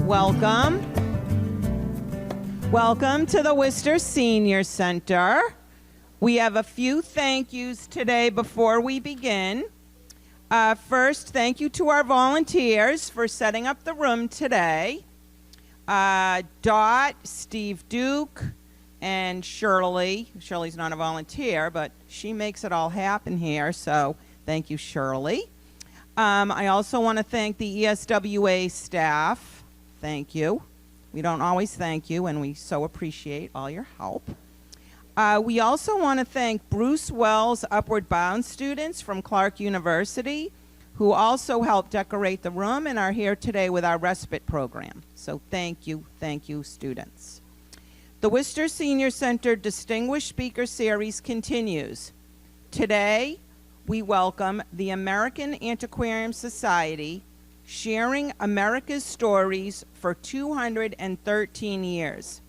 Welcome. Welcome to the Worcester Senior Center. We have a few thank yous today before we begin. First, thank you to our volunteers for setting up the room today. Dot, Steve Duke, and Shirley. Shirley's not a volunteer, but she makes it all happen here, so thank you, Shirley. I also want to thank the ESWA staff. Thank you. We don't always thank you, and we so appreciate all your help. We also want to thank Bruce Wells Upward Bound students from Clark University, who also helped decorate the room and are here today with our respite program. So thank you, students. The Worcester Senior Center Distinguished Speaker Series continues. Today, we welcome the American Antiquarian Society, sharing America's stories for 213 years.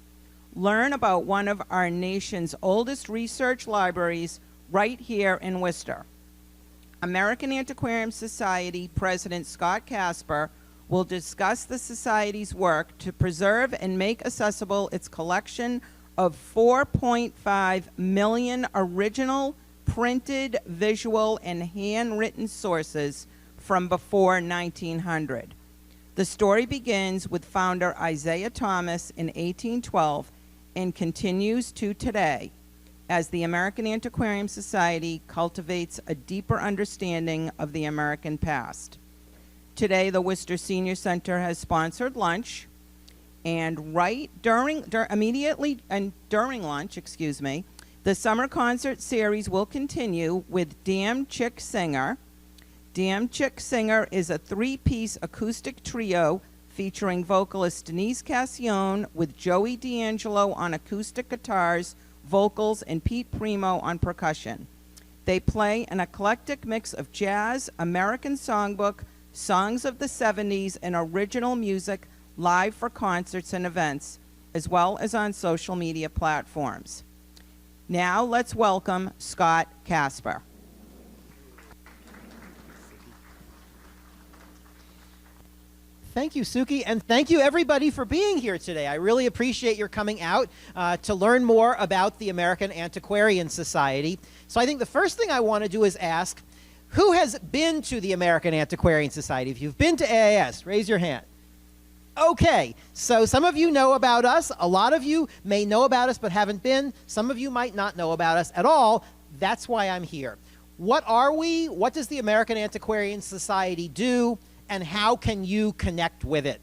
Learn about one of our nation's oldest research libraries right here in Worcester. American Antiquarian Society President Scott Casper will discuss the Society's work to preserve and make accessible its collection of 4.5 million original, printed, visual, and handwritten sources from before 1900. The story begins with founder Isaiah Thomas in 1812 and continues to today as the American Antiquarian Society cultivates a deeper understanding of the American past. Today, the Worcester Senior Center has sponsored lunch, and during lunch, the summer concert series will continue with Damn Chick Singer. Damn Chick Singer is a three-piece acoustic trio featuring vocalist Denise Cassione with Joey D'Angelo on acoustic guitars, vocals, and Pete Primo on percussion. They play an eclectic mix of jazz, American songbook, songs of the 70s, and original music live for concerts and events, as well as on social media platforms. Now let's welcome Scott Casper. Thank you, Suki, and thank you, everybody, for being here today. I really appreciate your coming out to learn more about the American Antiquarian Society. So I think the first thing I want to do is ask, who has been to the American Antiquarian Society? If you've been to AAS, raise your hand. Okay, so some of you know about us. A lot of you may know about us but haven't been. Some of you might not know about us at all. That's why I'm here. What are we? What does the American Antiquarian Society do? And how can you connect with it?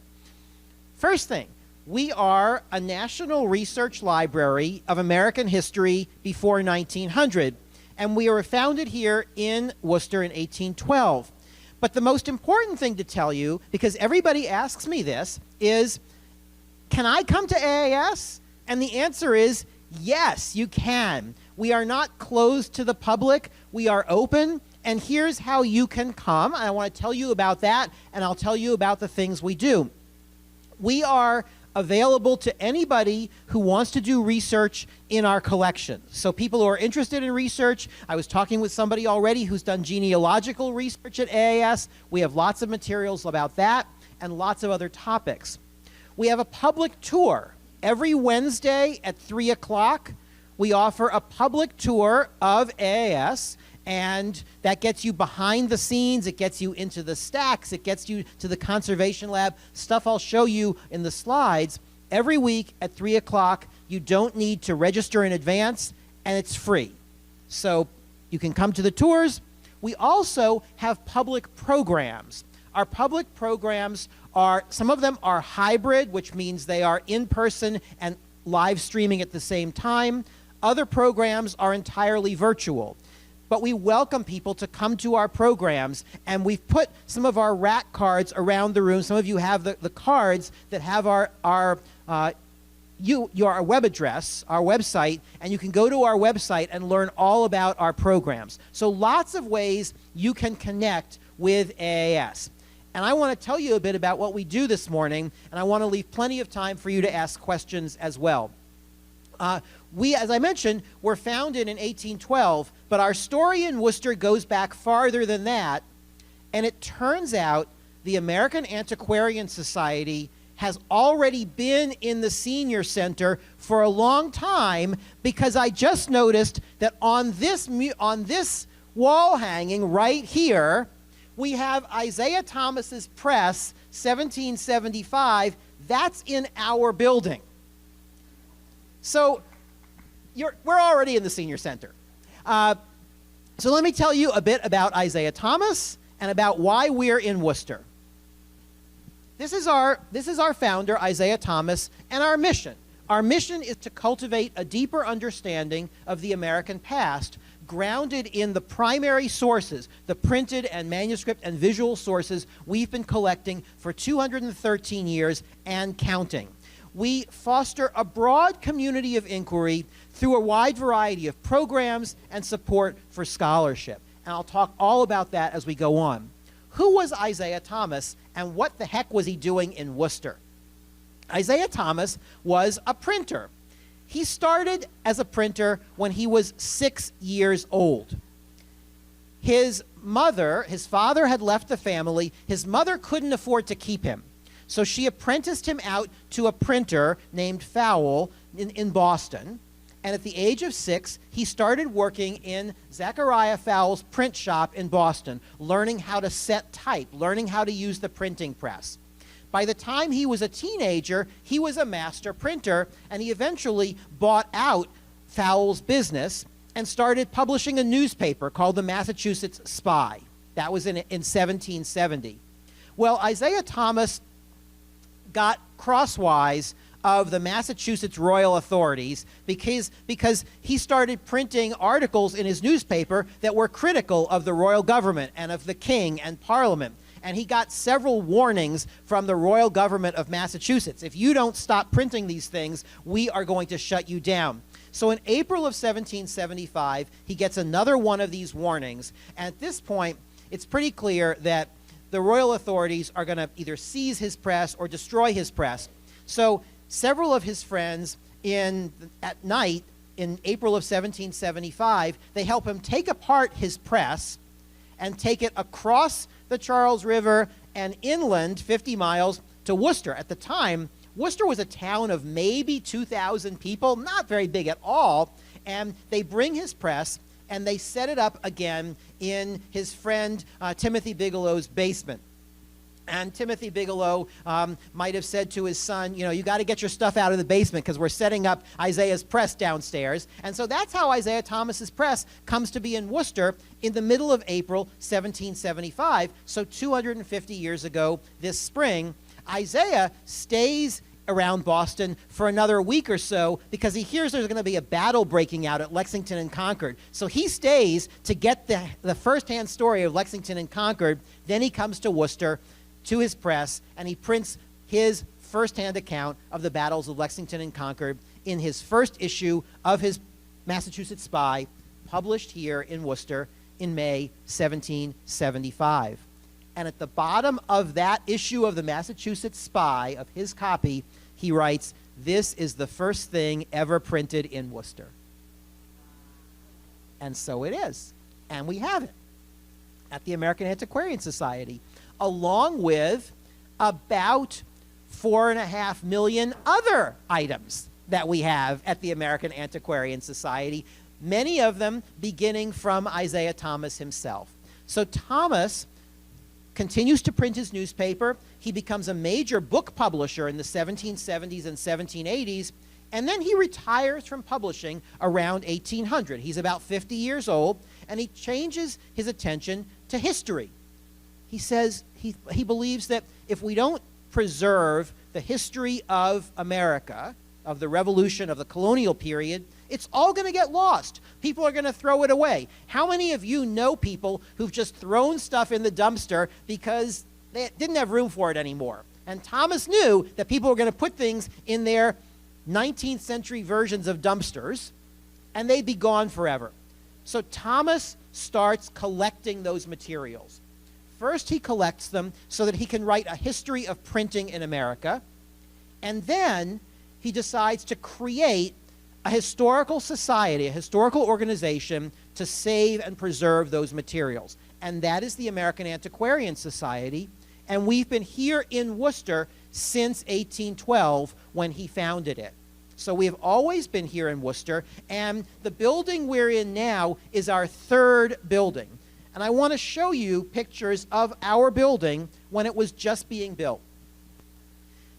First thing, we are a national research library of American history before 1900, and we were founded here in Worcester in 1812. But the most important thing to tell you, because everybody asks me this, is, can I come to AAS? And the answer is, yes, you can. We are not closed to the public. We are open. And here's how you can come. I want to tell you about that, and I'll tell you about the things we do. We are available to anybody who wants to do research in our collection. So people who are interested in research, I was talking with somebody already who's done genealogical research at AAS. We have lots of materials about that and lots of other topics. We have a public tour. Every Wednesday at 3 o'clock, we offer a public tour of AAS. And that gets you behind the scenes, it gets you into the stacks, it gets you to the conservation lab, stuff I'll show you in the slides. Every week at 3 o'clock, you don't need to register in advance, and it's free. So you can come to the tours. We also have public programs. Our public programs are, some of them are hybrid, which means they are in person and live streaming at the same time. Other programs are entirely virtual. But we welcome people to come to our programs, and we've put some of our rack cards around the room. Some of you have the cards that have our web address, our website, and you can go to our website and learn all about our programs. So lots of ways you can connect with AAS. And I want to tell you a bit about what we do this morning, and I want to leave plenty of time for you to ask questions as well. We, as I mentioned, were founded in 1812, but our story in Worcester goes back farther than that, and it turns out the American Antiquarian Society has already been in the senior center for a long time, because I just noticed that on this wall hanging right here, we have Isaiah Thomas's press, 1775. That's in our building. So we're already in the senior center. So let me tell you a bit about Isaiah Thomas and about why we're in Worcester. This is our founder, Isaiah Thomas, and our mission. Our mission is to cultivate a deeper understanding of the American past, grounded in the primary sources, the printed and manuscript and visual sources we've been collecting for 213 years and counting. We foster a broad community of inquiry through a wide variety of programs and support for scholarship. And I'll talk all about that as we go on. Who was Isaiah Thomas, and what the heck was he doing in Worcester? Isaiah Thomas was a printer. He started as a printer when he was 6 years old. His father had left the family. His mother couldn't afford to keep him. So she apprenticed him out to a printer named Fowle in Boston. And at the age of 6, he started working in Zachariah Fowle's print shop in Boston, learning how to set type, learning how to use the printing press. By the time he was a teenager, he was a master printer, and he eventually bought out Fowle's business and started publishing a newspaper called the Massachusetts Spy. That was in 1770. Well, Isaiah Thomas got crosswise of the Massachusetts royal authorities because he started printing articles in his newspaper that were critical of the royal government and of the king and Parliament. And he got several warnings from the royal government of Massachusetts. If you don't stop printing these things, we are going to shut you down. So in April of 1775, he gets another one of these warnings. And at this point, it's pretty clear that the royal authorities are going to either seize his press or destroy his press. So several of his friends at night in April of 1775, they help him take apart his press and take it across the Charles River and inland 50 miles to Worcester. At the time, Worcester was a town of maybe 2,000 people, not very big at all, and they bring his press and they set it up again in his friend Timothy Bigelow's basement. And Timothy Bigelow might have said to his son, you got to get your stuff out of the basement because we're setting up Isaiah's press downstairs. And so that's how Isaiah Thomas's press comes to be in Worcester in the middle of April 1775. So 250 years ago this spring, Isaiah stays around Boston for another week or so because he hears there's going to be a battle breaking out at Lexington and Concord. So he stays to get the first-hand story of Lexington and Concord. Then he comes to Worcester, to his press, and he prints his first-hand account of the battles of Lexington and Concord in his first issue of his Massachusetts Spy, published here in Worcester in May 1775. And at the bottom of that issue of the Massachusetts Spy, of his copy, he writes, "This is the first thing ever printed in Worcester." And so it is. And we have it at the American Antiquarian Society, along with about 4.5 million other items that we have at the American Antiquarian Society, many of them beginning from Isaiah Thomas himself. So Thomas continues to print his newspaper. He becomes a major book publisher in the 1770s and 1780s, and then he retires from publishing around 1800. He's about 50 years old, and he changes his attention to history. He says he believes that if we don't preserve the history of America, of the Revolution, of the colonial period, it's all going to get lost. People are going to throw it away. How many of you know people who've just thrown stuff in the dumpster because they didn't have room for it anymore? And Thomas knew that people were going to put things in their 19th century versions of dumpsters, and they'd be gone forever. So Thomas starts collecting those materials. First, he collects them so that he can write a history of printing in America, and then he decides to create a historical society, a historical organization to save and preserve those materials. And that is the American Antiquarian Society. and we've been here in Worcester since 1812 when he founded it. So we have always been here in Worcester, and the building we're in now is our third building. And I want to show you pictures of our building when it was just being built.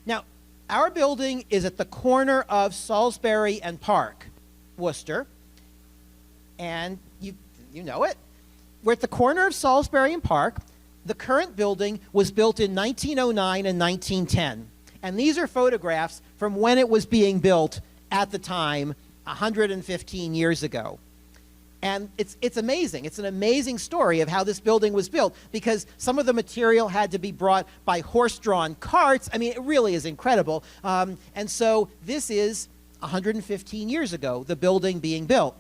Now, our building is at the corner of Salisbury and Park, Worcester, and you know it. We're at the corner of Salisbury and Park. The current building was built in 1909 and 1910. And these are photographs from when it was being built at the time, 115 years ago. And it's amazing. It's an amazing story of how this building was built, because some of the material had to be brought by horse-drawn carts. I mean, it really is incredible. And so this is 115 years ago, the building being built.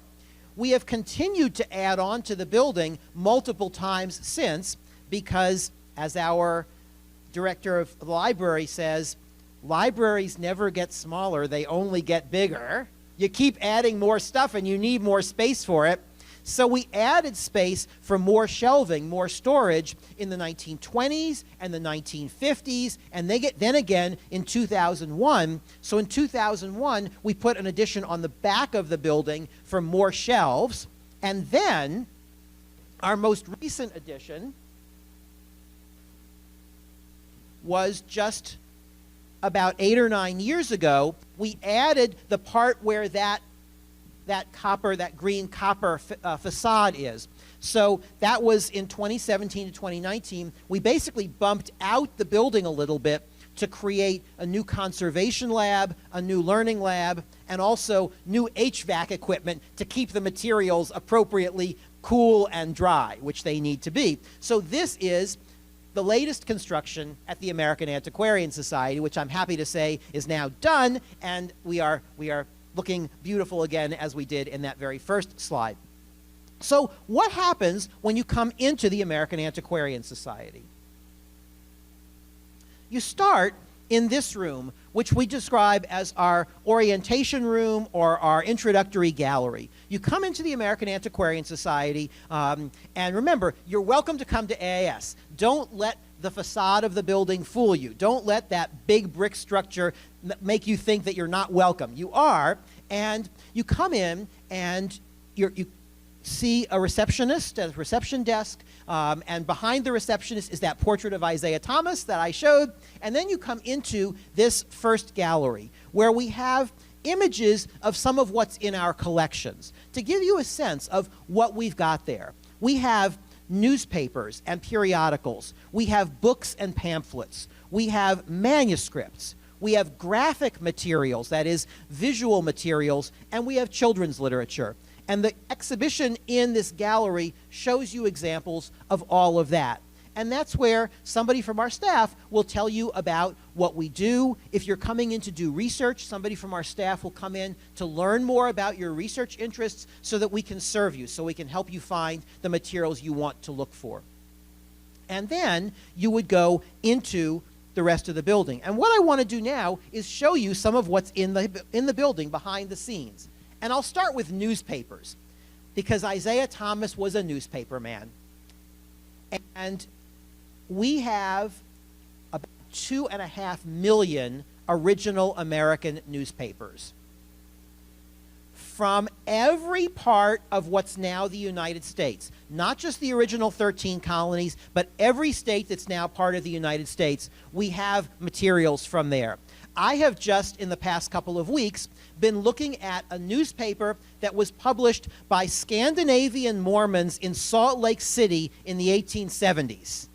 We have continued to add on to the building multiple times since, because as our director of the library says, libraries never get smaller, they only get bigger. You keep adding more stuff and you need more space for it. So we added space for more shelving, more storage in the 1920s and the 1950s, and then again in 2001. So in 2001, we put an addition on the back of the building for more shelves. And then our most recent addition was just about 8 or 9 years ago. We added the part where that green copper facade is. So that was in 2017 to 2019. We basically bumped out the building a little bit to create a new conservation lab, a new learning lab, and also new HVAC equipment to keep the materials appropriately cool and dry, which they need to be. So this is the latest construction at the American Antiquarian Society, which I'm happy to say is now done, and we are looking beautiful again as we did in that very first slide. So what happens when you come into the American Antiquarian Society? You start in this room, which we describe as our orientation room or our introductory gallery. You come into the American Antiquarian Society, and remember, you're welcome to come to AAS. Don't let the facade of the building fool you. Don't let that big brick structure make you think that you're not welcome. You are, and you come in and you see a receptionist at a reception desk, and behind the receptionist is that portrait of Isaiah Thomas that I showed. And then you come into this first gallery where we have images of some of what's in our collections. To give you a sense of what we've got there, we have newspapers and periodicals. We have books and pamphlets. We have manuscripts. We have graphic materials, that is, visual materials, and we have children's literature. And the exhibition in this gallery shows you examples of all of that. And that's where somebody from our staff will tell you about what we do. If you're coming in to do research, somebody from our staff will come in to learn more about your research interests so that we can serve you, so we can help you find the materials you want to look for. And then you would go into the rest of the building. And what I want to do now is show you some of what's in the building behind the scenes. And I'll start with newspapers, because Isaiah Thomas was a newspaper man. And we have about 2.5 million original American newspapers from every part of what's now the United States. Not just the original 13 colonies, but every state that's now part of the United States. We have materials from there. I have just, in the past couple of weeks, been looking at a newspaper that was published by Scandinavian Mormons in Salt Lake City in the 1870s.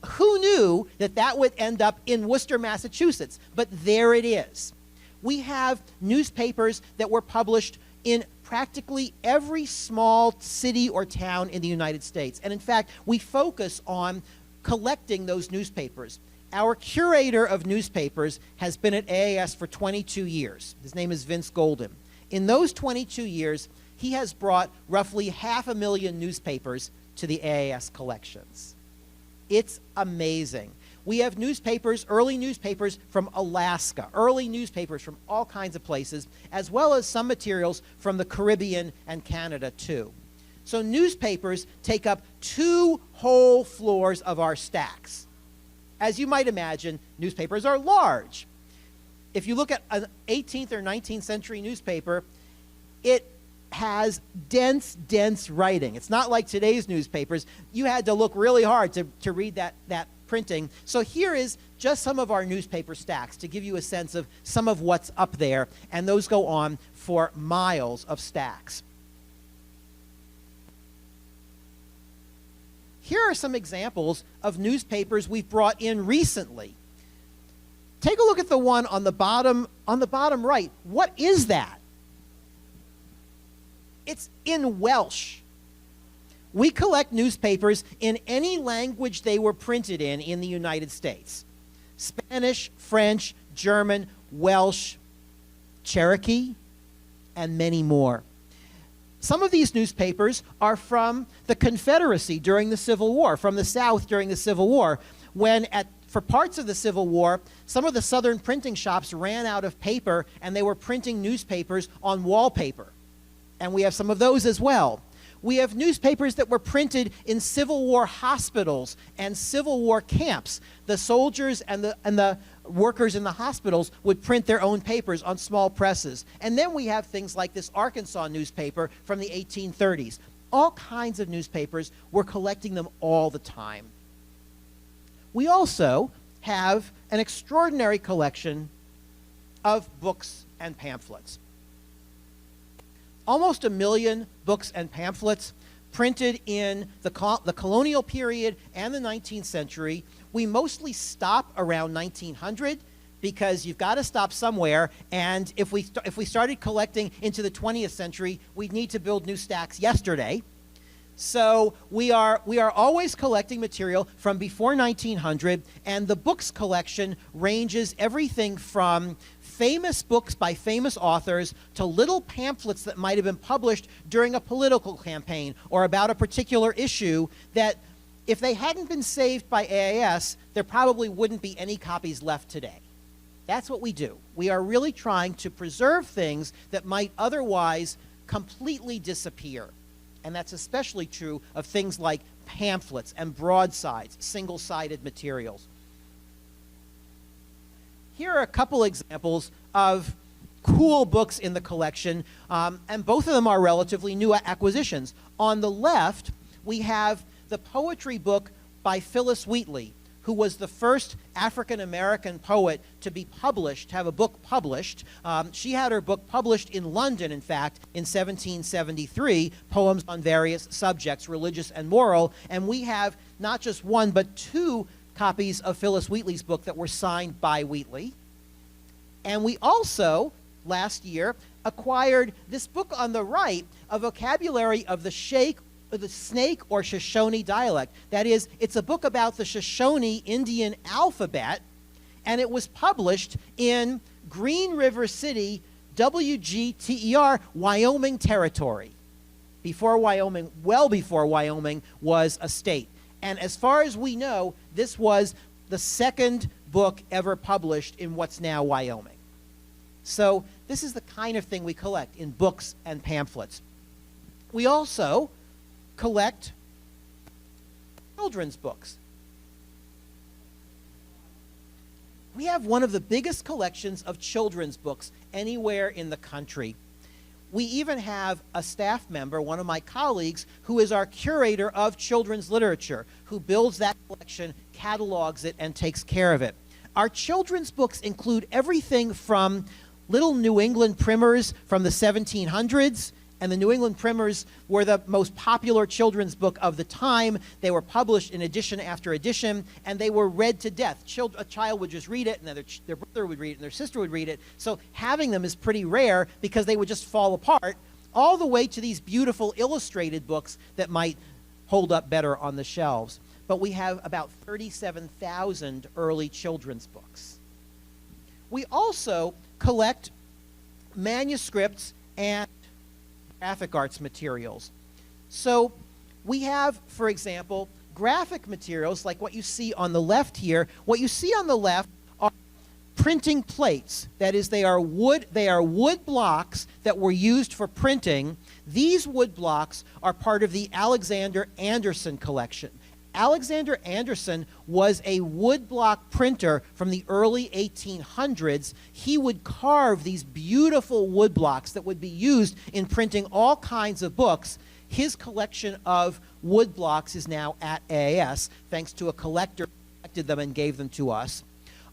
Who knew that that would end up in Worcester, Massachusetts? But there it is. We have newspapers that were published in practically every small city or town in the United States. And in fact, we focus on collecting those newspapers. Our curator of newspapers has been at AAS for 22 years. His name is Vince Golden. In those 22 years, he has brought roughly 500,000 newspapers to the AAS collections. It's amazing. We have newspapers, early newspapers from Alaska, early newspapers from all kinds of places, as well as some materials from the Caribbean and Canada too. So newspapers take up 2 whole floors of our stacks. As you might imagine, newspapers are large. If you look at an 18th or 19th century newspaper, it has dense, dense writing. It's not like today's newspapers. You had to look really hard to read that printing. So here is just some of our newspaper stacks to give you a sense of some of what's up there, and those go on for miles of stacks. Here are some examples of newspapers we've brought in recently. Take a look at the one on the bottom right. What is that? It's in Welsh. We collect newspapers in any language they were printed in the United States. Spanish, French, German, Welsh, Cherokee, and many more. Some of these newspapers are from the Confederacy during the Civil War, from the South during the Civil War, when for parts of the Civil War, some of the Southern printing shops ran out of paper and they were printing newspapers on wallpaper. And we have some of those as well. We have newspapers that were printed in Civil War hospitals and Civil War camps. The soldiers and the workers in the hospitals would print their own papers on small presses. And then we have things like this Arkansas newspaper from the 1830s. All kinds of newspapers. We're collecting them all the time. We also have an extraordinary collection of books and pamphlets. Almost 1 million books and pamphlets printed in the colonial period and the 19th century. We mostly stop around 1900 because you've got to stop somewhere, and if we started collecting into the 20th century, we'd need to build new stacks yesterday. So we are always collecting material from before 1900, and the books collection ranges everything from famous books by famous authors to little pamphlets that might have been published during a political campaign or about a particular issue that, if they hadn't been saved by AAS, there probably wouldn't be any copies left today. That's what we do. We are really trying to preserve things that might otherwise completely disappear. And that's especially true of things like pamphlets and broadsides, single-sided materials. Here are a couple examples of cool books in the collection, and both of them are relatively new acquisitions. On the left, we have the poetry book by Phyllis Wheatley, who was the first African-American poet to be published, to have a book published. She had her book published in London, in fact, in 1773, Poems on Various Subjects, Religious and Moral, and we have not just one, but 2 copies of Phyllis Wheatley's book that were signed by Wheatley. And we also, last year, acquired this book on the right, a vocabulary of the Snake or Shoshone dialect. That is, it's a book about the Shoshone Indian alphabet, and it was published in Green River City, WGTER, Wyoming Territory, well before Wyoming was a state. And as far as we know, this was the second book ever published in what's now Wyoming. So this is the kind of thing we collect in books and pamphlets. We also collect children's books. We have one of the biggest collections of children's books anywhere in the country. We even have a staff member, one of my colleagues, who is our curator of children's literature, who builds that collection, catalogs it, and takes care of it. Our children's books include everything from little New England primers from the 1700s, and the New England primers were the most popular children's book of the time. They were published in edition after edition, and they were read to death. A child would just read it, and then their brother would read it, and their sister would read it. So having them is pretty rare because they would just fall apart, all the way to these beautiful illustrated books that might hold up better on the shelves. But we have about 37,000 early children's books. We also collect manuscripts and graphic arts materials. So we have, for example, graphic materials like what you see on the left here. What you see on the left are printing plates. That is, they are wood blocks that were used for printing. These wood blocks are part of the Alexander Anderson collection. Alexander Anderson was a woodblock printer from the early 1800s. He would carve these beautiful woodblocks that would be used in printing all kinds of books. His collection of woodblocks is now at AAS, thanks to a collector who collected them and gave them to us.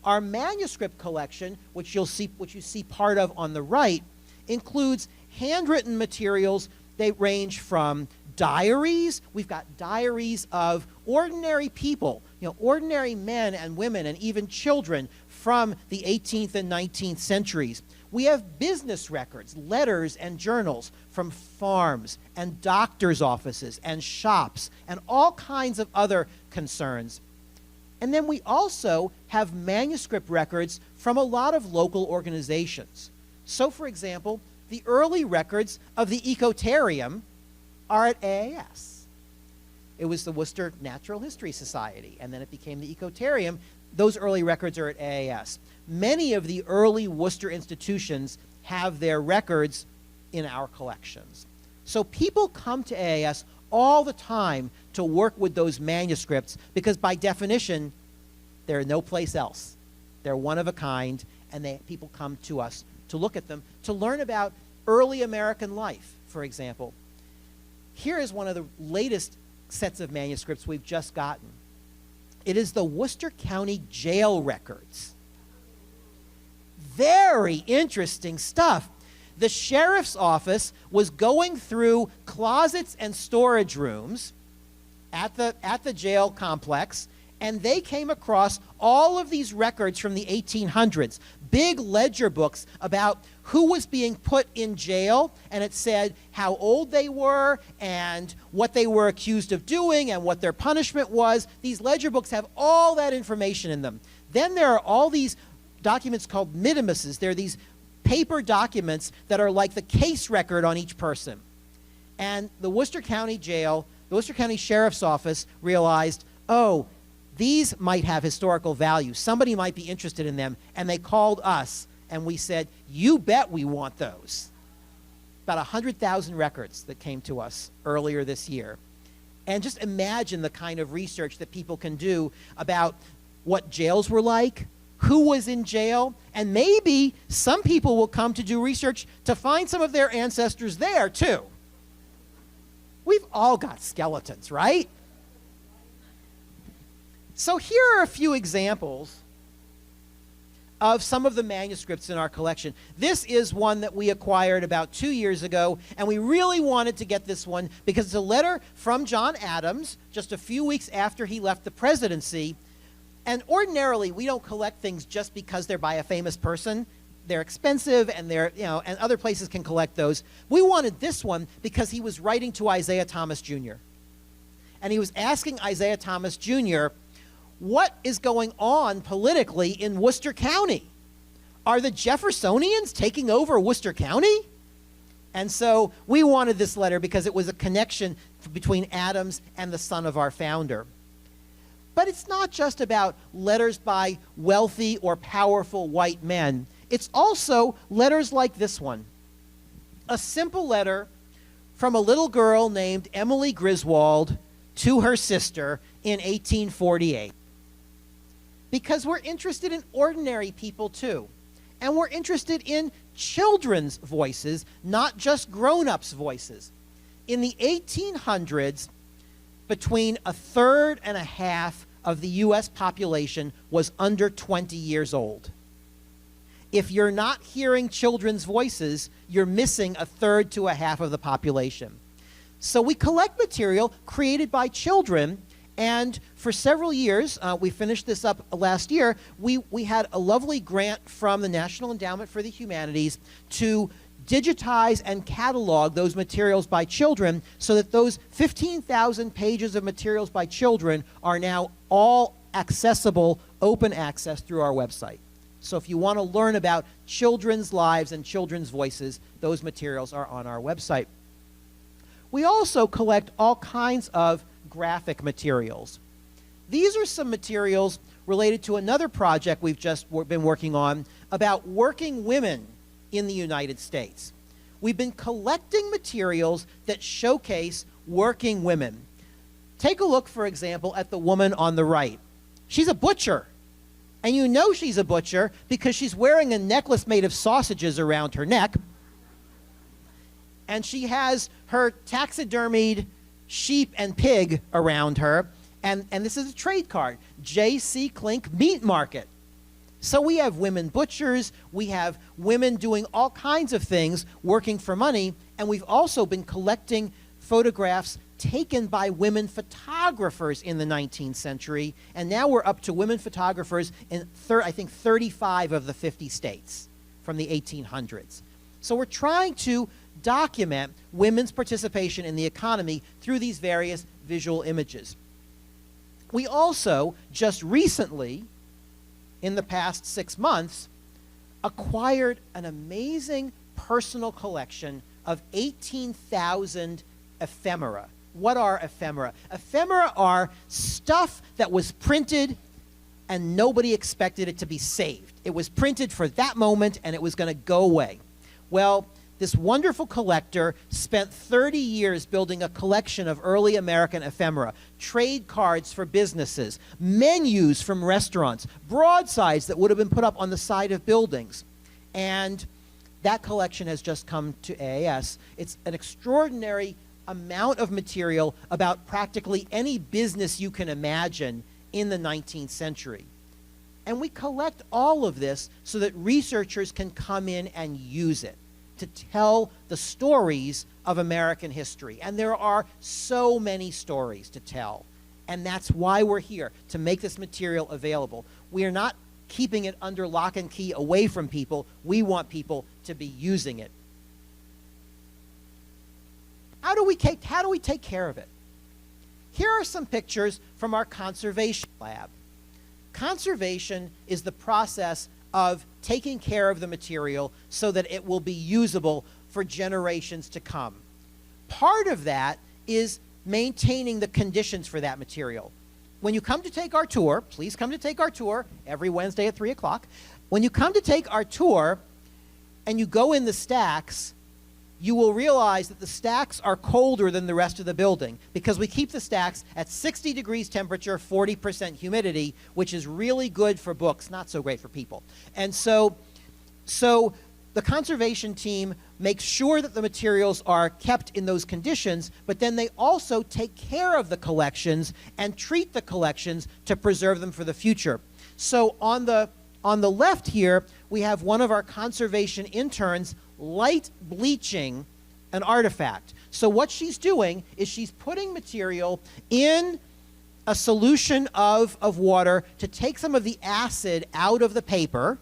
Our manuscript collection, which you see part of on the right, includes handwritten materials. They range from diaries. We've got diaries of ordinary people, ordinary men and women and even children from the 18th and 19th centuries. We have business records, letters and journals from farms and doctors' offices and shops and all kinds of other concerns. And then we also have manuscript records from a lot of local organizations. So, for example, the early records of the Ecotarium are at AAS. It was the Worcester Natural History Society, and then it became the Ecotarium. Those early records are at AAS. Many of the early Worcester institutions have their records in our collections. So people come to AAS all the time to work with those manuscripts because by definition, they're no place else. They're one of a kind, and people come to us to look at them, to learn about early American life, for example. Here is one of the latest sets of manuscripts we've just gotten. It is the Worcester County Jail records. Very interesting stuff. The sheriff's office was going through closets and storage rooms at the jail complex, and they came across all of these records from the 1800s, big ledger books about who was being put in jail, and it said how old they were and what they were accused of doing and what their punishment was. These ledger books have all that information in them. Then there are all these documents called minimuses. They're these paper documents that are like the case record on each person. And the Worcester County Jail, the Worcester County Sheriff's Office realized, oh, these might have historical value. Somebody might be interested in them. And they called us, and we said, you bet we want those. About 100,000 records that came to us earlier this year. And just imagine the kind of research that people can do about what jails were like, who was in jail, and maybe some people will come to do research to find some of their ancestors there, too. We've all got skeletons, right? So here are a few examples of some of the manuscripts in our collection. This is one that we acquired about 2 years ago, and we really wanted to get this one because it's a letter from John Adams just a few weeks after he left the presidency. And ordinarily, we don't collect things just because they're by a famous person. They're expensive, and and other places can collect those. We wanted this one because he was writing to Isaiah Thomas Jr. And he was asking Isaiah Thomas Jr., what is going on politically in Worcester County? Are the Jeffersonians taking over Worcester County? And so we wanted this letter because it was a connection between Adams and the son of our founder. But it's not just about letters by wealthy or powerful white men. It's also letters like this one. A simple letter from a little girl named Emily Griswold to her sister in 1848. Because we're interested in ordinary people too. And we're interested in children's voices, not just grown-ups' voices. In the 1800s, between a third and a half of the U.S. population was under 20 years old. If you're not hearing children's voices, you're missing a third to a half of the population. So we collect material created by children. And for several years, we finished this up last year, we had a lovely grant from the National Endowment for the Humanities to digitize and catalog those materials by children so that those 15,000 pages of materials by children are now all accessible, open access through our website. So if you want to learn about children's lives and children's voices, those materials are on our website. We also collect all kinds of graphic materials. these are some materials related to another project we've just been working on about working women in the United States. We've been collecting materials that showcase working women. Take a look, for example, at the woman on the right. She's a butcher. And you know she's a butcher because she's wearing a necklace made of sausages around her neck. And she has her taxidermied sheep and pig around her. And this is a trade card, J.C. Klink Meat Market. So we have women butchers, we have women doing all kinds of things, working for money, and we've also been collecting photographs taken by women photographers in the 19th century, and now we're up to women photographers in, I think, 35 of the 50 states from the 1800s. So we're trying to document women's participation in the economy through these various visual images. We also, just recently, in the past 6 months, acquired an amazing personal collection of 18,000 ephemera. What are ephemera? Ephemera are stuff that was printed and nobody expected it to be saved. It was printed for that moment and it was going to go away. Well, this wonderful collector spent 30 years building a collection of early American ephemera, trade cards for businesses, menus from restaurants, broadsides that would have been put up on the side of buildings. And that collection has just come to AAS. It's an extraordinary amount of material about practically any business you can imagine in the 19th century. And we collect all of this so that researchers can come in and use it to tell the stories of American history. And there are so many stories to tell. And that's why we're here, to make this material available. We are not keeping it under lock and key away from people. We want people to be using it. How do we take care of it? Here are some pictures from our conservation lab. Conservation is the process of taking care of the material so that it will be usable for generations to come. Part of that is maintaining the conditions for that material. When you come to take our tour, please come to take our tour every Wednesday at 3 o'clock. When you come to take our tour and you go in the stacks, you will realize that the stacks are colder than the rest of the building because we keep the stacks at 60 degrees temperature, 40% humidity, which is really good for books, not so great for people. And so the conservation team makes sure that the materials are kept in those conditions, but then they also take care of the collections and treat the collections to preserve them for the future. So on the left here, we have one of our conservation interns light bleaching an artifact. So what she's doing is she's putting material in a solution of water to take some of the acid out of the paper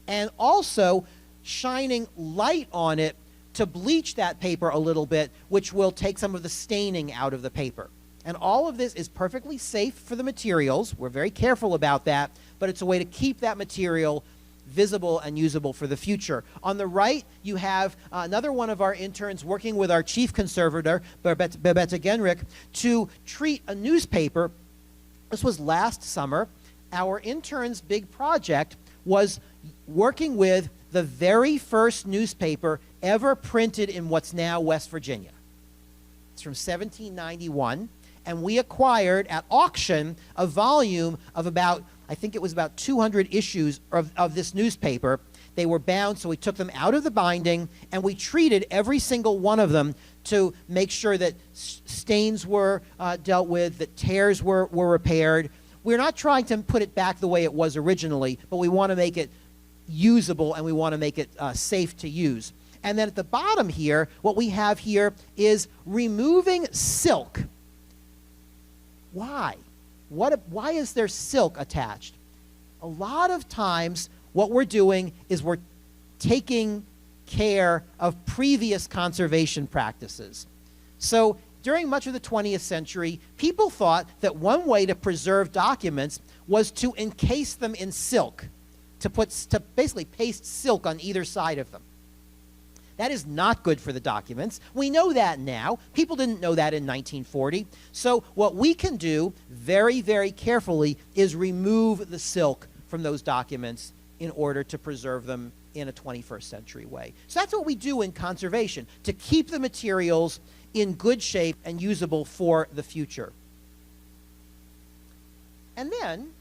and also shining light on it to bleach that paper a little bit, which will take some of the staining out of the paper. And all of this is perfectly safe for the materials. We're very careful about that, but it's a way to keep that material visible and usable for the future. On the right, you have another one of our interns working with our chief conservator, Babette Genrich, to treat a newspaper. This was last summer. Our intern's big project was working with the very first newspaper ever printed in what's now West Virginia. It's from 1791, and we acquired at auction a volume of about, I think it was about 200 issues of this newspaper. They were bound, so we took them out of the binding, and we treated every single one of them to make sure that stains were dealt with, that tears were repaired. We're not trying to put it back the way it was originally, but we want to make it usable, and we want to make it safe to use. And then at the bottom here, what we have here is removing silk. Why? Why is there silk attached? A lot of times what we're doing is we're taking care of previous conservation practices. So during much of the 20th century, people thought that one way to preserve documents was to encase them in silk, to basically paste silk on either side of them. That is not good for the documents. We know that now. People didn't know that in 1940. So what we can do very, very carefully is remove the silk from those documents in order to preserve them in a 21st century way. So that's what we do in conservation, to keep the materials in good shape and usable for the future. And then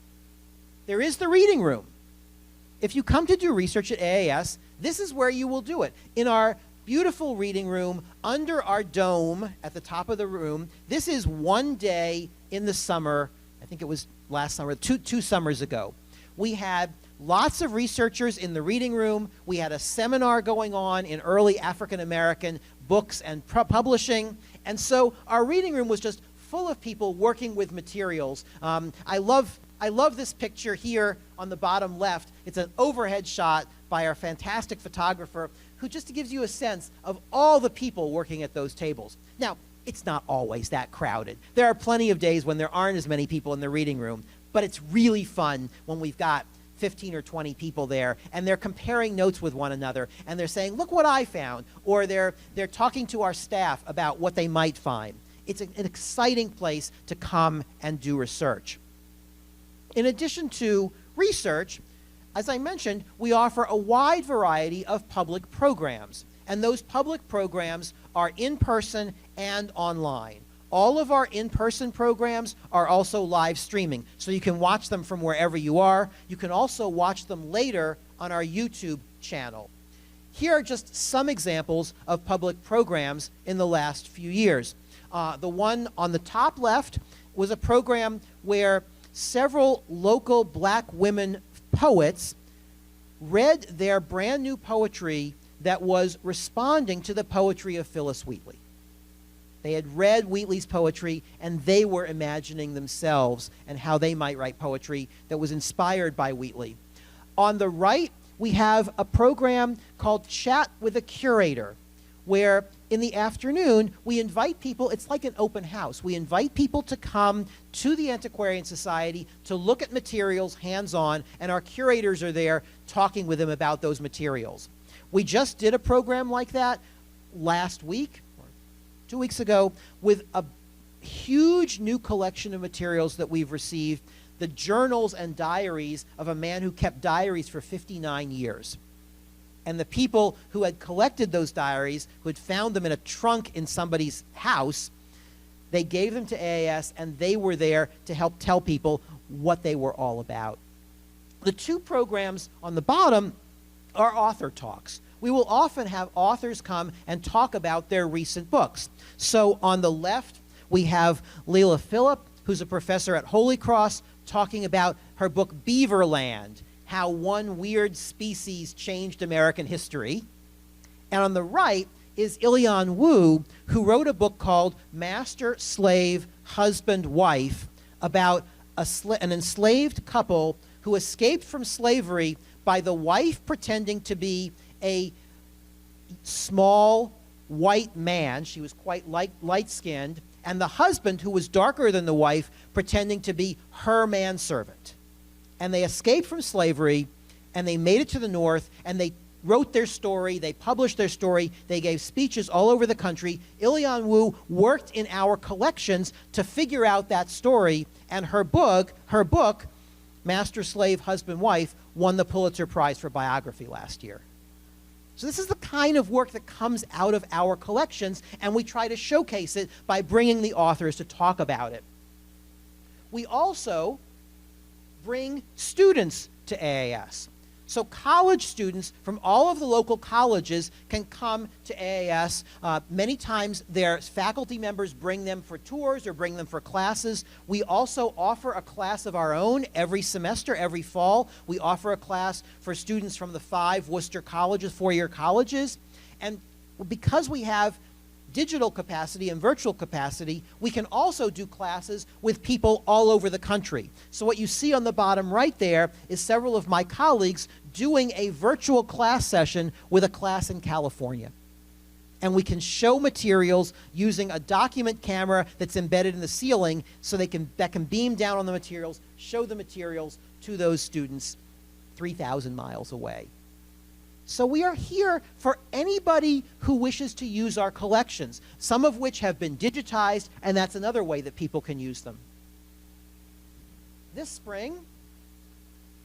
there is the reading room. If you come to do research at AAS, this is where you will do it. In our beautiful reading room, under our dome at the top of the room, this is one day in the summer, I think it was last summer, two summers ago. We had lots of researchers in the reading room. We had a seminar going on in early African American books and publishing. And so our reading room was just full of people working with materials. I love this picture here on the bottom left. It's an overhead shot by our fantastic photographer who just gives you a sense of all the people working at those tables. Now, it's not always that crowded. There are plenty of days when there aren't as many people in the reading room, but it's really fun when we've got 15 or 20 people there, and they're comparing notes with one another, and they're saying, look what I found, or they're talking to our staff about what they might find. It's an exciting place to come and do research. In addition to research, as I mentioned, we offer a wide variety of public programs, and those public programs are in person and online. All of our in-person programs are also live streaming, so you can watch them from wherever you are. You can also watch them later on our YouTube channel. Here are just some examples of public programs in the last few years. The one on the top left was a program where several local black women poets read their brand new poetry that was responding to the poetry of Phyllis Wheatley. They had read Wheatley's poetry, and they were imagining themselves and how they might write poetry that was inspired by Wheatley. On the right, we have a program called Chat with a Curator, where in the afternoon, we invite people, it's like an open house. We invite people to come to the Antiquarian Society to look at materials hands-on, and our curators are there talking with them about those materials. We just did a program like that last week, 2 weeks ago, with a huge new collection of materials that we've received, the journals and diaries of a man who kept diaries for 59 years. And the people who had collected those diaries, who had found them in a trunk in somebody's house, they gave them to AAS, and they were there to help tell people what they were all about. The two programs on the bottom are author talks. We will often have authors come and talk about their recent books. So on the left, we have Leila Phillip, who's a professor at Holy Cross, talking about her book Beaverland, how one weird species changed American history. And on the right is Ilian Wu, who wrote a book called Master, Slave, Husband, Wife, about an enslaved couple who escaped from slavery by the wife pretending to be a small white man. She was quite light-skinned, and the husband, who was darker than the wife, pretending to be her manservant. And they escaped from slavery, and they made it to the North, and they wrote their story, they published their story, they gave speeches all over the country. Ilian Wu worked in our collections to figure out that story, and her book, Master, Slave, Husband, Wife, won the Pulitzer Prize for biography last year. So this is the kind of work that comes out of our collections, and we try to showcase it by bringing the authors to talk about it. We also bring students to AAS. So college students from all of the local colleges can come to AAS. Many times their faculty members bring them for tours or bring them for classes. We also offer a class of our own every semester, every fall. We offer a class for students from the 5 Worcester colleges, 4-year colleges. And because we have digital capacity and virtual capacity, we can also do classes with people all over the country. So what you see on the bottom right there is several of my colleagues doing a virtual class session with a class in California. And we can show materials using a document camera that's embedded in the ceiling so that can beam down on the materials, show the materials to those students 3,000 miles away. So we are here for anybody who wishes to use our collections, some of which have been digitized, and that's another way that people can use them. This spring,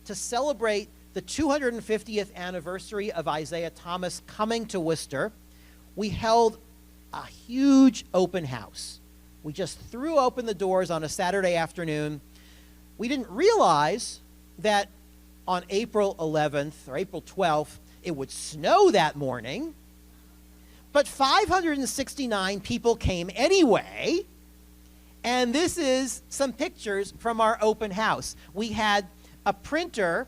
to celebrate the 250th anniversary of Isaiah Thomas coming to Worcester, we held a huge open house. We just threw open the doors on a Saturday afternoon. We didn't realize that on April 11th or April 12th, it would snow that morning, but 569 people came anyway, and this is some pictures from our open house. We had a printer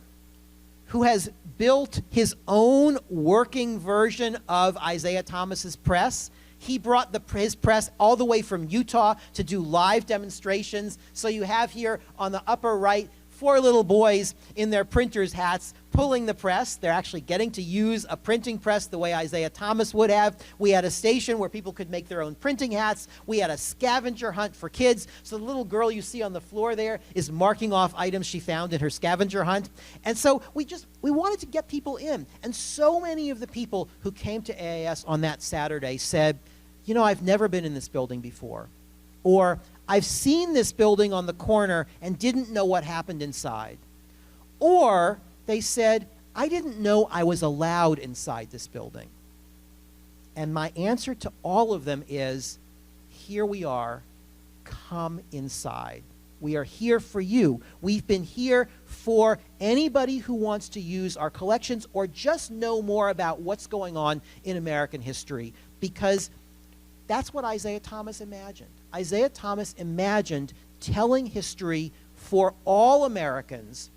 who has built his own working version of Isaiah Thomas's press. He brought his press all the way from Utah to do live demonstrations. So you have here on the upper right 4 little boys in their printer's hats pulling the press. They're actually getting to use a printing press the way Isaiah Thomas would have. We had a station where people could make their own printing hats. We had a scavenger hunt for kids. So the little girl you see on the floor there is marking off items she found in her scavenger hunt. And so we wanted to get people in. And so many of the people who came to AAS on that Saturday said, you know, I've never been in this building before. Or I've seen this building on the corner and didn't know what happened inside. Or they said, I didn't know I was allowed inside this building. And my answer to all of them is, here we are, come inside. We are here for you. We've been here for anybody who wants to use our collections or just know more about what's going on in American history, because that's what Isaiah Thomas imagined. Isaiah Thomas imagined telling history for all Americans,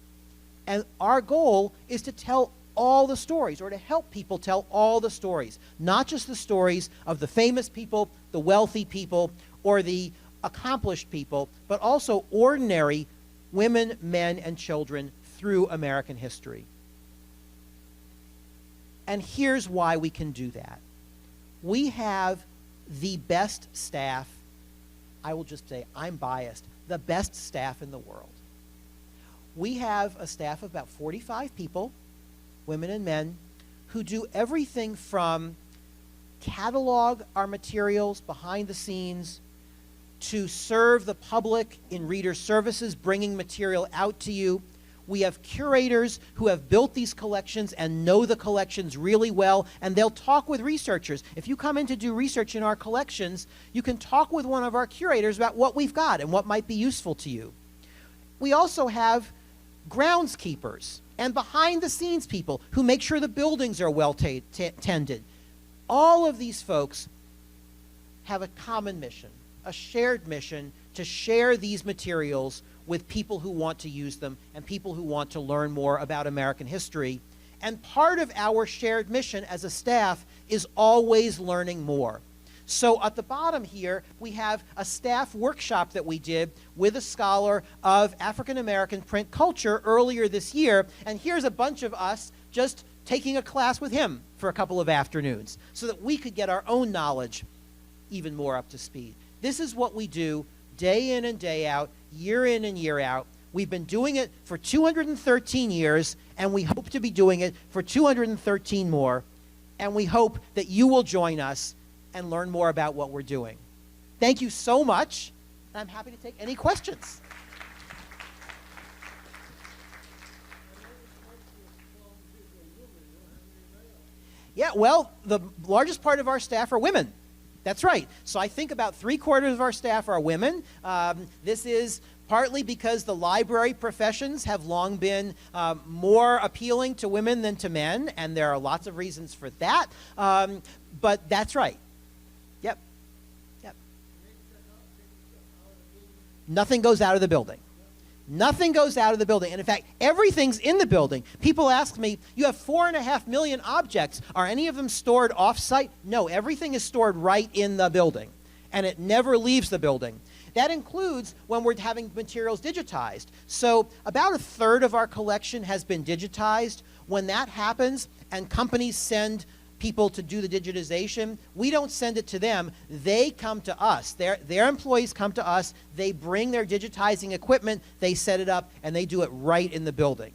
and our goal is to tell all the stories, or to help people tell all the stories, not just the stories of the famous people, the wealthy people, or the accomplished people, but also ordinary women, men, and children through American history. And here's why we can do that. We have the best staff. I will just say, I'm biased, the best staff in the world. We have a staff of about 45 people, women and men, who do everything from catalog our materials behind the scenes to serve the public in reader services, bringing material out to you. We have curators who have built these collections and know the collections really well, and they'll talk with researchers. If you come in to do research in our collections, you can talk with one of our curators about what we've got and what might be useful to you. We also have groundskeepers and behind-the-scenes people who make sure the buildings are well tended. All of these folks have a common mission, a shared mission to share these materials with people who want to use them and people who want to learn more about American history. And part of our shared mission as a staff is always learning more. So at the bottom here, we have a staff workshop that we did with a scholar of African American print culture earlier this year. And here's a bunch of us just taking a class with him for a couple of afternoons so that we could get our own knowledge even more up to speed. This is what we do day in and day out, year in and year out. We've been doing it for 213 years, and we hope to be doing it for 213 more. And we hope that you will join us and learn more about what we're doing. Thank you so much. I'm happy to take any questions. Yeah, well, the largest part of our staff are women. That's right. So I think about 3/4 of our staff are women. This is partly because the library professions have long been more appealing to women than to men, and there are lots of reasons for that. But that's right. Yep. Yep. Nothing goes out of the building. Nothing goes out of the building. And in fact, everything's in the building. People ask me, you have 4.5 million objects. Are any of them stored off-site? No, everything is stored right in the building. And it never leaves the building. That includes when we're having materials digitized. So about 1/3 of our collection has been digitized. When that happens and companies send people to do the digitization, we don't send it to them. They come to us. Their employees come to us. They bring their digitizing equipment, they set it up, and they do it right in the building.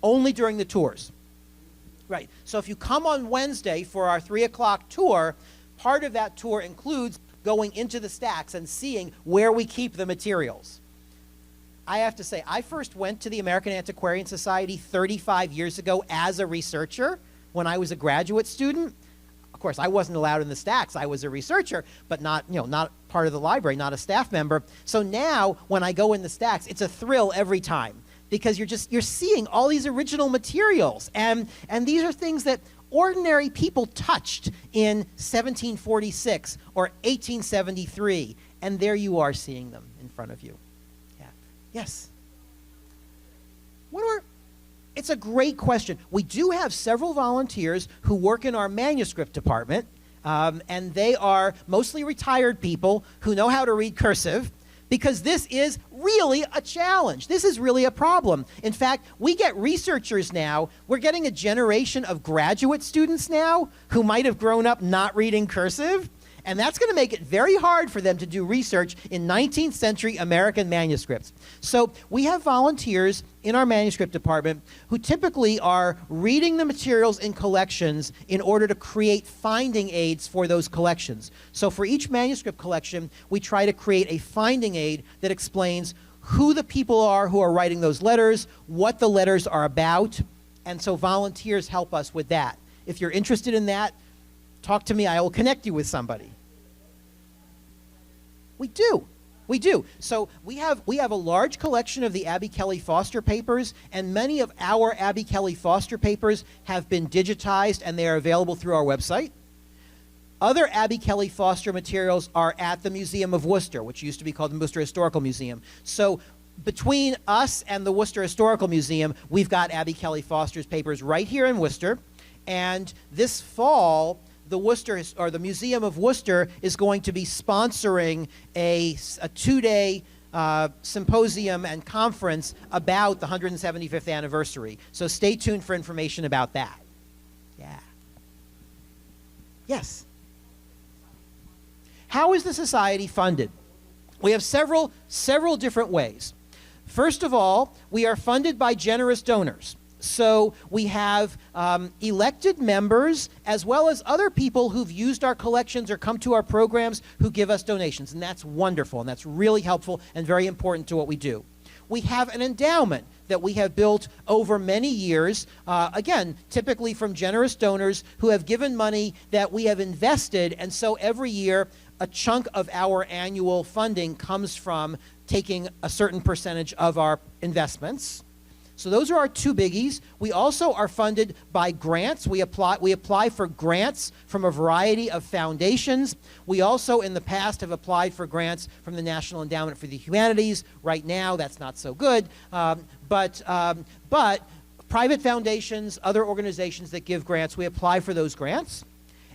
only during the tours. Right. So if you come on Wednesday for our 3 o'clock tour, part of that tour includes going into the stacks and seeing where we keep the materials. I have to say, I first went to the American Antiquarian Society 35 years ago as a researcher when I was a graduate student. Of course, I wasn't allowed in the stacks. I was a researcher, but not part of the library, not a staff member. So now, when I go in the stacks, it's a thrill every time because you're seeing all these original materials, and these are things that ordinary people touched in 1746 or 1873, and there you are seeing them in front of you. Yeah. Yes. It's a great question. We do have several volunteers who work in our manuscript department, and they are mostly retired people who know how to read cursive, because this is really a challenge. This is really a problem. In fact, we get researchers now. We're getting a generation of graduate students now who might have grown up not reading cursive, and that's going to make it very hard for them to do research in 19th century American manuscripts. So we have volunteers in our manuscript department who typically are reading the materials in collections in order to create finding aids for those collections. So for each manuscript collection, we try to create a finding aid that explains who the people are who are writing those letters, what the letters are about, and so volunteers help us with that. If you're interested in that, talk to me. I will connect you with somebody. We do. So we have a large collection of the Abby Kelly Foster papers, and many of our Abby Kelly Foster papers have been digitized, and they are available through our website. Other Abby Kelly Foster materials are at the Museum of Worcester, which used to be called the Worcester Historical Museum. So between us and the Worcester Historical Museum, we've got Abby Kelly Foster's papers right here in Worcester, and this fall, the Museum of Worcester is going to be sponsoring a 2-day symposium and conference about the 175th anniversary. So stay tuned for information about that. Yeah. Yes. How is the society funded? We have several different ways. First of all, we are funded by generous donors. So we have elected members as well as other people who've used our collections or come to our programs who give us donations, and that's wonderful, and that's really helpful and very important to what we do. We have an endowment that we have built over many years, again, typically from generous donors who have given money that we have invested, and so every year a chunk of our annual funding comes from taking a certain percentage of our investments. So those are our two biggies. We also are funded by grants. We apply for grants from a variety of foundations. We also, in the past, have applied for grants from the National Endowment for the Humanities. Right now, that's not so good. But private foundations, other organizations that give grants, we apply for those grants.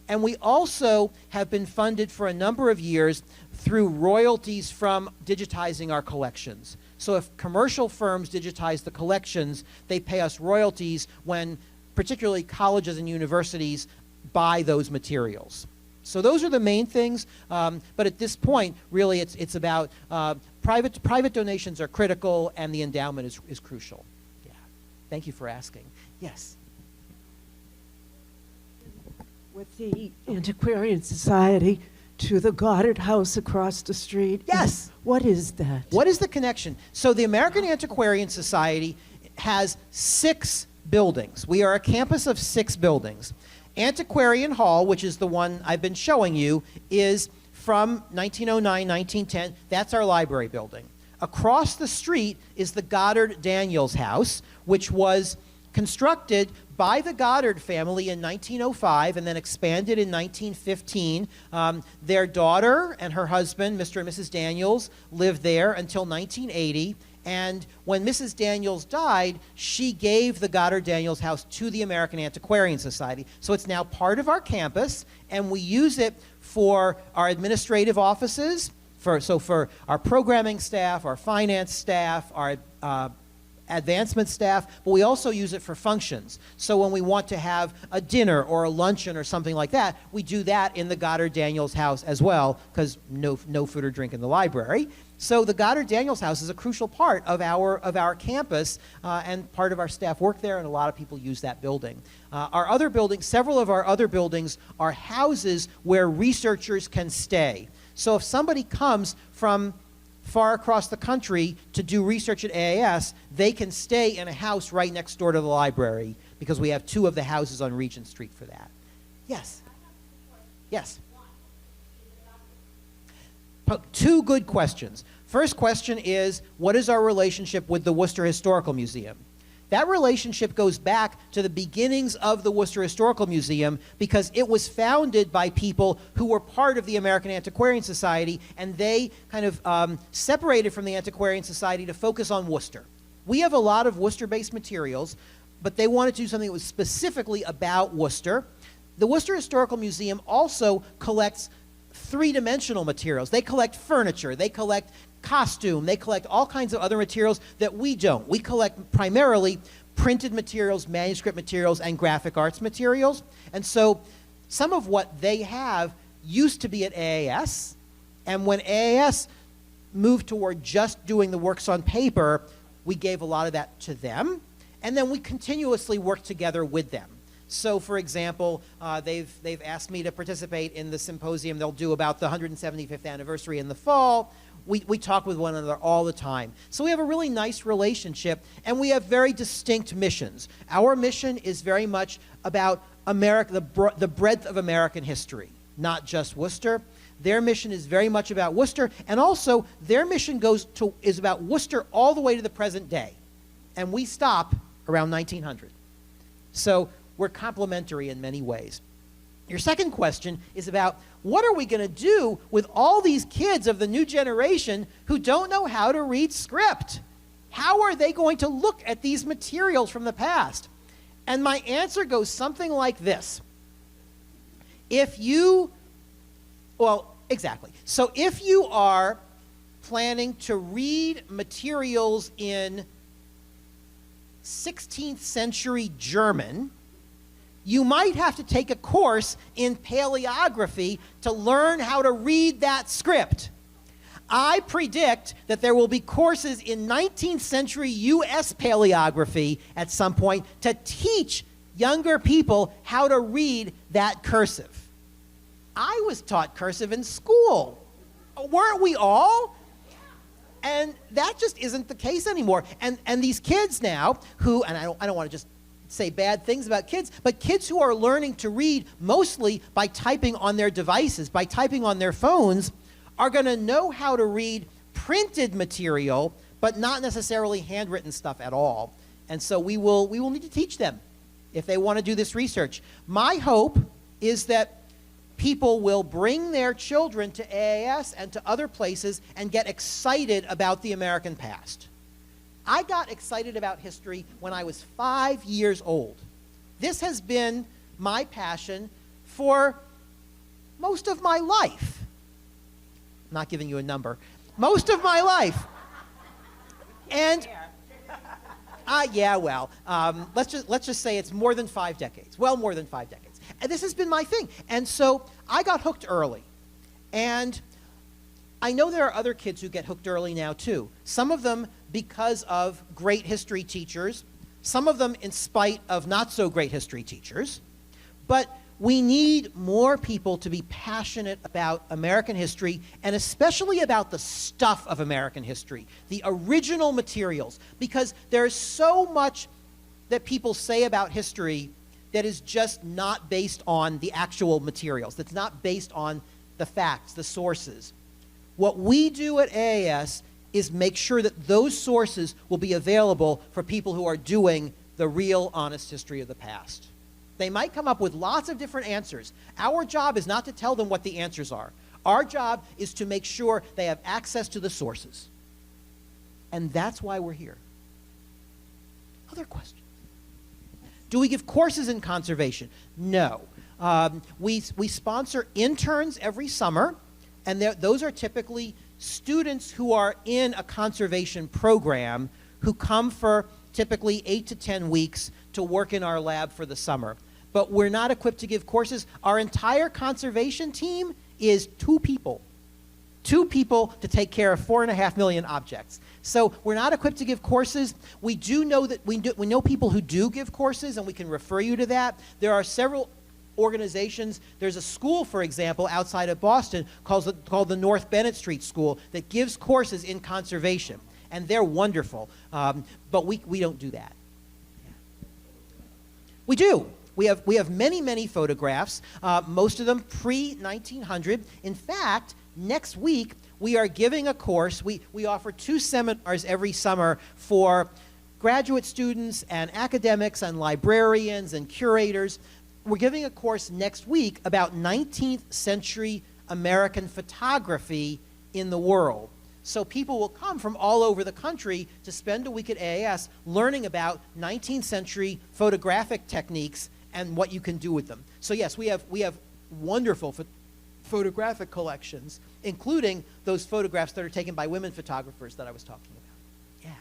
And we also have been funded for a number of years through royalties from digitizing our collections. So if commercial firms digitize the collections, they pay us royalties when particularly colleges and universities buy those materials. So those are the main things, but at this point, really it's about private donations are critical, and the endowment is crucial. Yeah. Thank you for asking. Yes? With the Antiquarian Society to the Goddard House across the street. Yes. What is that? What is the connection? So the American Antiquarian Society has 6 buildings. We are a campus of 6 buildings. Antiquarian Hall, which is the one I've been showing you, is from 1909, 1910. That's our library building. Across the street is the Goddard Daniels House, which was constructed by the Goddard family in 1905 and then expanded in 1915. Their daughter and her husband, Mr. and Mrs. Daniels, lived there until 1980. And when Mrs. Daniels died, she gave the Goddard Daniels House to the American Antiquarian Society. So it's now part of our campus, and we use it for our administrative offices, for our programming staff, our finance staff, our advancement staff, but we also use it for functions. So when we want to have a dinner or a luncheon or something like that, we do that in the Goddard Daniels house as well, because no food or drink in the library. So the Goddard Daniels house is a crucial part of our campus, and part of our staff work there, and a lot of people use that building. Our other buildings, several of our other buildings are houses where researchers can stay. So if somebody comes from far across the country to do research at AAS, they can stay in a house right next door to the library, because we have 2 of the houses on Regent Street for that. Yes? Yes? 2 good questions. First question is, what is our relationship with the Worcester Historical Museum? That relationship goes back to the beginnings of the Worcester Historical Museum, because it was founded by people who were part of the American Antiquarian Society, and they kind of separated from the Antiquarian Society to focus on Worcester. We have a lot of Worcester-based materials, but they wanted to do something that was specifically about Worcester. The Worcester Historical Museum also collects 3-dimensional materials. They collect furniture, they collect costume, they collect all kinds of other materials that we don't. We collect primarily printed materials, manuscript materials, and graphic arts materials. And so some of what they have used to be at AAS, and when AAS moved toward just doing the works on paper, we gave a lot of that to them, and then we continuously work together with them. So, for example, they've asked me to participate in the symposium they'll do about the 175th anniversary in the fall. We talk with one another all the time. So we have a really nice relationship, and we have very distinct missions. Our mission is very much about America, the breadth of American history, not just Worcester. Their mission is very much about Worcester, and also their mission is about Worcester all the way to the present day. And we stop around 1900. So we're complementary in many ways. Your second question is about, what are we going to do with all these kids of the new generation who don't know how to read script? How are they going to look at these materials from the past? And my answer goes something like this. So if you are planning to read materials in 16th century German, you might have to take a course in paleography to learn how to read that script. I predict that there will be courses in 19th century US paleography at some point to teach younger people how to read that cursive. I was taught cursive in school. Weren't we all? And that just isn't the case anymore. And these kids now who, and I don't want to just say bad things about kids, but kids who are learning to read mostly by typing on their devices, by typing on their phones, are going to know how to read printed material, but not necessarily handwritten stuff at all. And so we will need to teach them if they want to do this research. My hope is that people will bring their children to AAS and to other places and get excited about the American past. I got excited about history when I was 5 years old. This has been my passion for most of my life. I'm not giving you a number. Most of my life. And let's just say it's more than 5 decades. Well, more than 5 decades. And this has been my thing. And so I got hooked early. And I know there are other kids who get hooked early now too. Some of them because of great history teachers, some of them in spite of not so great history teachers. But we need more people to be passionate about American history, and especially about the stuff of American history, the original materials, because there's so much that people say about history that is just not based on the actual materials, that's not based on the facts, the sources. What we do at AAS is make sure that those sources will be available for people who are doing the real, honest history of the past. They might come up with lots of different answers. Our job is not to tell them what the answers are. Our job is to make sure they have access to the sources. And that's why we're here. Other questions? Do we give courses in conservation? No. We sponsor interns every summer, and those are typically students who are in a conservation program who come for typically 8 to 10 weeks to work in our lab for the summer. But we're not equipped to give courses. Our entire conservation team is 2 people. 2 people to take care of 4.5 million objects. So we're not equipped to give courses. We do know that we know people who do give courses, and we can refer you to that. There are several organizations. There's a school, for example, outside of Boston called the North Bennett Street School that gives courses in conservation, and they're wonderful. But we don't do that. We do. We have many photographs, most of them pre-1900. In fact, next week we are giving a course. We offer 2 seminars every summer for graduate students and academics and librarians and curators. We're giving a course next week about 19th century American photography in the world. So people will come from all over the country to spend a week at AAS learning about 19th century photographic techniques and what you can do with them. So yes, we have wonderful photographic collections, including those photographs that are taken by women photographers that I was talking about. Yeah.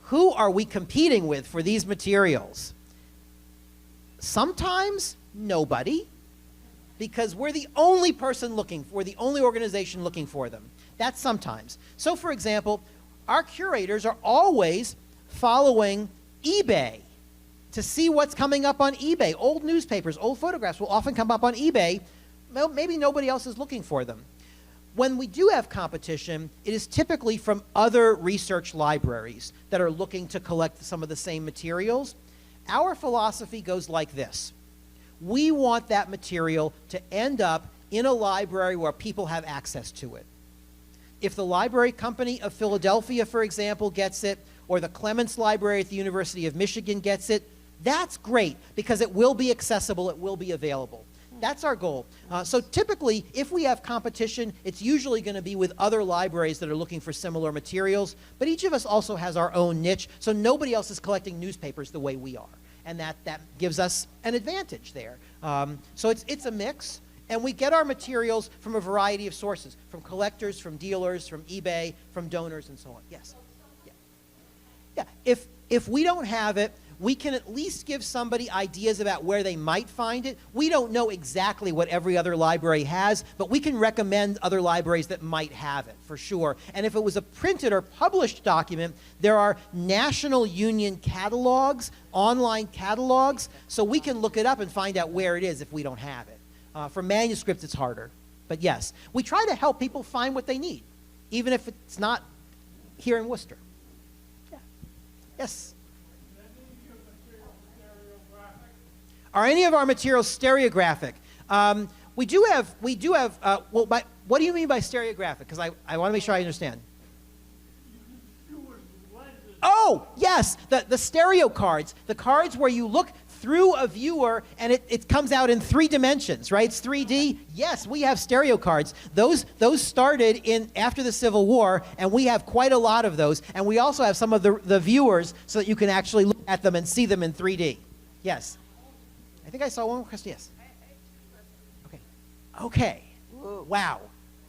Who are we competing with for these materials? Sometimes nobody, because we're the only organization looking for them. That's sometimes. So for example, our curators are always following eBay to see what's coming up on eBay. Old newspapers, old photographs will often come up on eBay. Well, maybe nobody else is looking for them. When we do have competition, it is typically from other research libraries that are looking to collect some of the same materials. Our philosophy goes like this. We want that material to end up in a library where people have access to it. If the Library Company of Philadelphia, for example, gets it, or the Clements Library at the University of Michigan gets it, that's great, because it will be accessible, it will be available. That's our goal. So typically, if we have competition, it's usually going to be with other libraries that are looking for similar materials, but each of us also has our own niche, so nobody else is collecting newspapers the way we are, and that gives us an advantage there. So it's a mix, and we get our materials from a variety of sources, from collectors, from dealers, from eBay, from donors, and so on. Yes? Yeah. If we don't have it, we can at least give somebody ideas about where they might find it. We don't know exactly what every other library has, but we can recommend other libraries that might have it, for sure. And if it was a printed or published document, there are National Union catalogs, online catalogs, so we can look it up and find out where it is if we don't have it. For manuscripts, it's harder. But yes, we try to help people find what they need, even if it's not here in Worcester. Yeah. Yes? Are any of our materials stereographic? We do have, well, what do you mean by stereographic? Because I want to make sure I understand. Oh, yes, the stereo cards. The cards where you look through a viewer and it comes out in 3 dimensions, right? It's 3D. Yes, we have stereo cards. Those started after the Civil War, and we have quite a lot of those. And we also have some of the viewers so that you can actually look at them and see them in 3D. Yes. I think I saw one more question. Yes. Okay. Okay. Wow.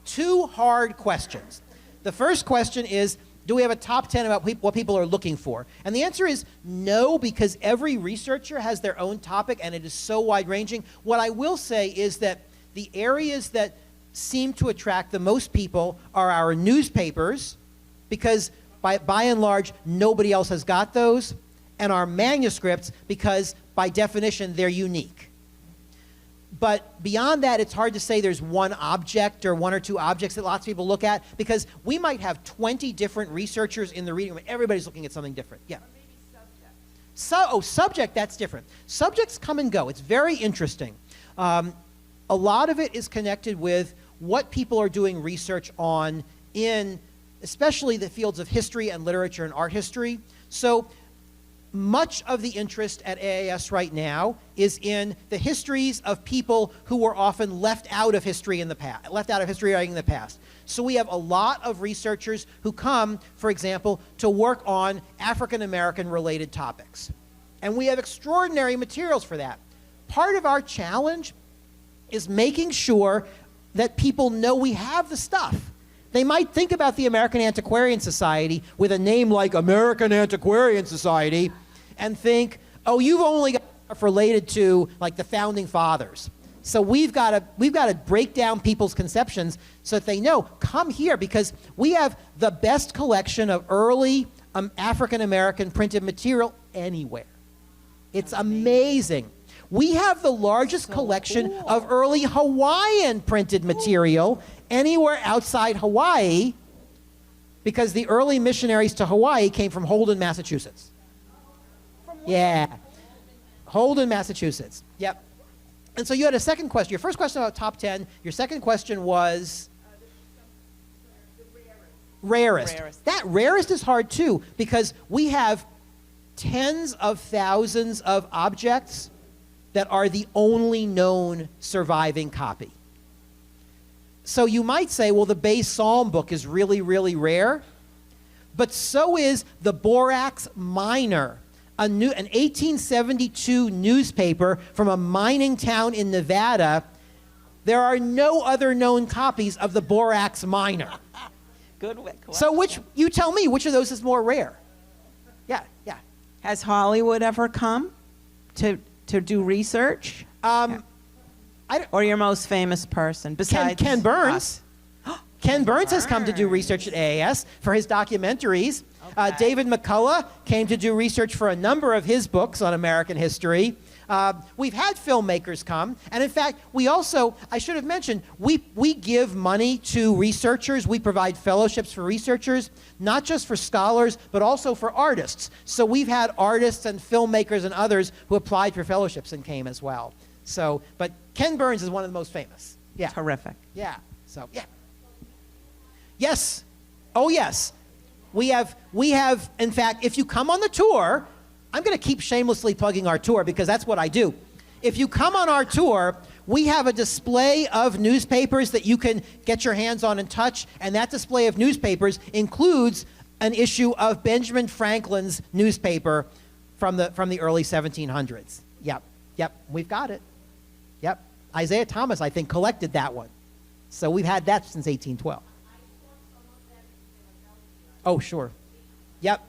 2 hard questions. The first question is, do we have a top 10 about what people are looking for? And the answer is no, because every researcher has their own topic, and it is so wide-ranging. What I will say is that the areas that seem to attract the most people are our newspapers, because by and large, nobody else has got those, and our manuscripts, because by definition, they're unique. But beyond that, it's hard to say there's one object or 1 or 2 objects that lots of people look at, because we might have 20 different researchers in the reading room, and everybody's looking at something different. Yeah. Or maybe subject. Subject, that's different. Subjects come and go. It's very interesting. A lot of it is connected with what people are doing research on in especially the fields of history and literature and art history. So much of the interest at AAS right now is in the histories of people who were often left out of history in the past, writing in the past. So we have a lot of researchers who come, for example, to work on African American related topics. And we have extraordinary materials for that. Part of our challenge is making sure that people know we have the stuff, They might think about the American Antiquarian Society with a name like American Antiquarian Society and think, oh, you've only got stuff related to like the founding fathers. So we've got to break down people's conceptions so that they know, come here, because we have the best collection of early African American printed material anywhere. It's amazing. We have the largest collection of early Hawaiian printed material anywhere outside Hawaii, because the early missionaries to Hawaii came from Holden, Massachusetts. Yeah. Holden, Massachusetts. Yep. And so you had a second question. Your first question about top 10. Your second question was rarest. That rarest is hard too, because we have tens of thousands of objects that are the only known surviving copy. So you might say, well, the Bay Psalm book is really, really rare, but so is the Borax Miner, an 1872 newspaper from a mining town in Nevada. There are no other known copies of the Borax Miner. Good question. So you tell me, which of those is more rare? Yeah. Has Hollywood ever come to do research? Or your most famous person besides Ken Burns. us? Ken Burns has come to do research at AAS for his documentaries. David McCullough came to do research for a number of his books on American history. We've had filmmakers come, and in fact, we also, I should have mentioned, we give money to researchers. We provide fellowships for researchers, not just for scholars, but also for artists. So we've had artists and filmmakers and others who applied for fellowships and came as well. So, but Ken Burns is one of the most famous. Yeah. Terrific. Yeah. So, yeah. Yes. Oh, yes. We have, in fact, if you come on the tour, I'm going to keep shamelessly plugging our tour because that's what I do. If you come on our tour, we have a display of newspapers that you can get your hands on and touch, and that display of newspapers includes an issue of Benjamin Franklin's newspaper from the early 1700s. Yep, we've got it. Yep. Isaiah Thomas, I think, collected that one. So we've had that since 1812. Oh, sure. Yep.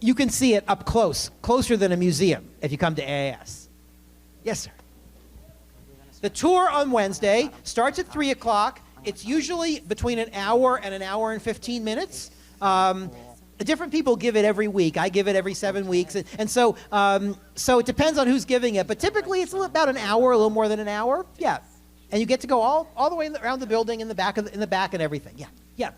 You can see it up close, closer than a museum if you come to AAS. Yes, sir. The tour on Wednesday starts at 3 o'clock. It's usually between an hour and 15 minutes. Different people give it every week. I give it every 7 weeks. And so it depends on who's giving it. But typically it's about an hour, a little more than an hour. Yeah. And you get to go all the way around the building, in the back and everything. Yeah.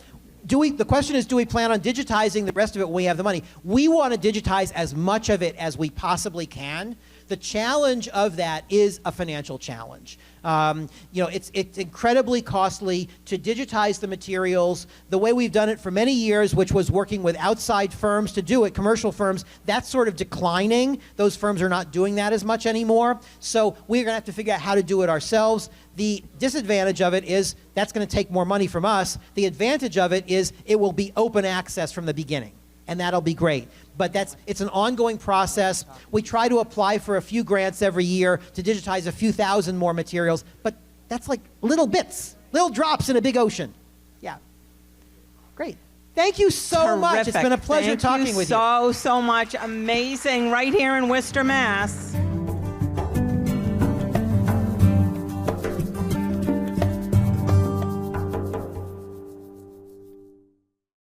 The question is, do we plan on digitizing the rest of it when we have the money? We want to digitize as much of it as we possibly can. The challenge of that is a financial challenge. It's incredibly costly to digitize the materials the way we've done it for many years, which was working with outside firms to do it, commercial firms. That's sort of declining. Those firms are not doing that as much anymore. So we're going to have to figure out how to do it ourselves. The disadvantage of it is that's going to take more money from us. The advantage of it is it will be open access from the beginning, and that'll be great. But it's an ongoing process. We try to apply for a few grants every year to digitize a few thousand more materials, but that's like little bits, little drops in a big ocean. Yeah. Great. Thank you so much. It's been a pleasure talking with you. Thank you so much. Amazing. Right here in Worcester, Mass.